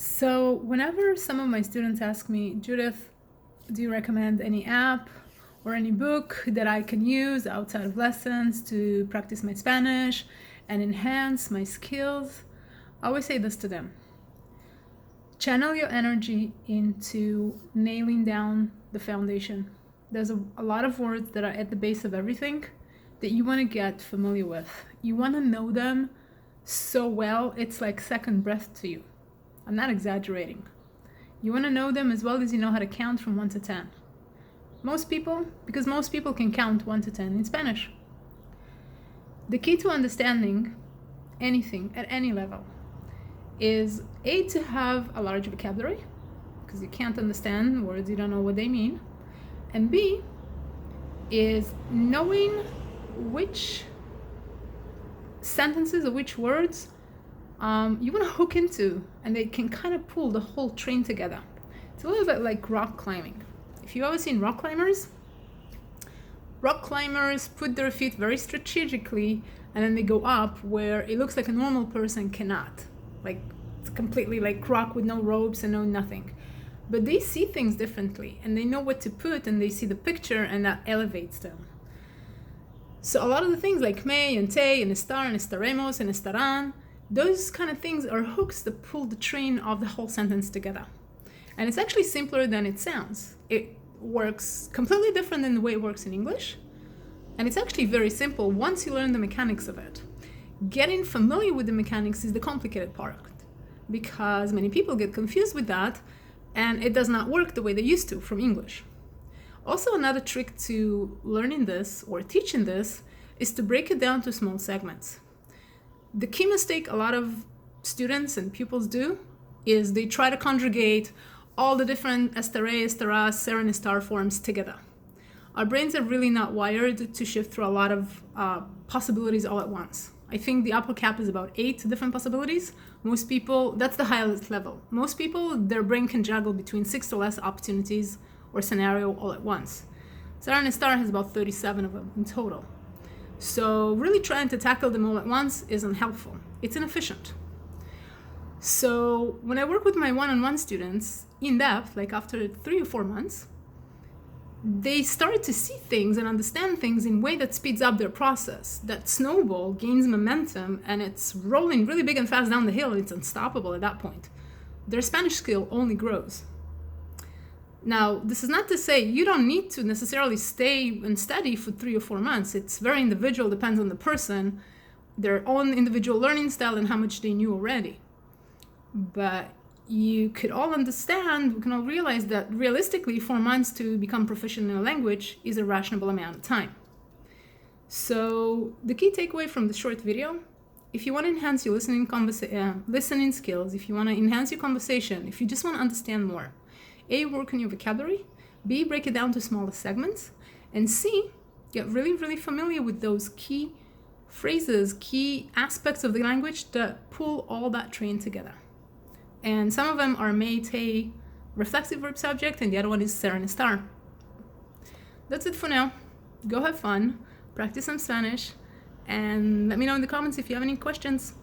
So, whenever some of my students ask me, Judith, do you recommend any app or any book that I can use outside of lessons to practice my Spanish and enhance my skills? I always say this to them: channel your energy into nailing down the foundation. There's a lot of words that are at the base of everything that you want to get familiar with. You want to know them so well, it's like second breath to you. I'm not exaggerating. You want to know them as well as you know how to count from 1 to 10. Because most people can count 1 to 10 in Spanish. The key to understanding anything at any level is A, to have a large vocabulary, because you can't understand words you don't know what they mean, and B, is knowing which sentences or which words you want to hook into, and they can kind of pull the whole train together. It's a little bit like rock climbing. If you've ever seen rock climbers put their feet very strategically and then they go up where it looks like a normal person cannot. Like it's completely like rock with no ropes and no nothing. But they see things differently and they know what to put, and they see the picture, and that elevates them. So a lot of the things like me and te and estar and estaremos and estarán, those kind of things are hooks that pull the train of the whole sentence together. And it's actually simpler than it sounds. It works completely different than the way it works in English. And it's actually very simple once you learn the mechanics of it. Getting familiar with the mechanics is the complicated part, because many people get confused with that and it does not work the way they used to from English. Also, another trick to learning this or teaching this is to break it down to small segments. The key mistake a lot of students and pupils do is they try to conjugate all the different estaré, estarás, ser and estar forms together. Our brains are really not wired to shift through a lot of possibilities all at once. I think the upper cap is about 8 different possibilities. Most people, that's the highest level. Most people, their brain can juggle between 6 or less opportunities or scenario all at once. Ser and estar has about 37 of them in total. So really trying to tackle them all at once isn't helpful. It's inefficient. So when I work with my one-on-one students in depth, like after 3 or 4 months, they start to see things and understand things in a way that speeds up their process. That snowball gains momentum and it's rolling really big and fast down the hill, and it's unstoppable at that point. Their Spanish skill only grows. Now, this is not to say you don't need to necessarily stay and study for 3 or 4 months. It's very individual, depends on the person, their own individual learning style, and how much they knew already. But you could all understand, we can all realize that realistically 4 months to become proficient in a language is a rational amount of time. So the key takeaway from the short video: if you want to enhance your listening skills, if you want to enhance your conversation, if you just want to understand more, A, work on your vocabulary, B, break it down to smaller segments, and C, get really, really familiar with those key phrases, key aspects of the language that pull all that train together. And some of them are me, te, reflexive verb subject, and the other one is ser and estar. That's it for now. Go have fun, practice some Spanish, and let me know in the comments if you have any questions.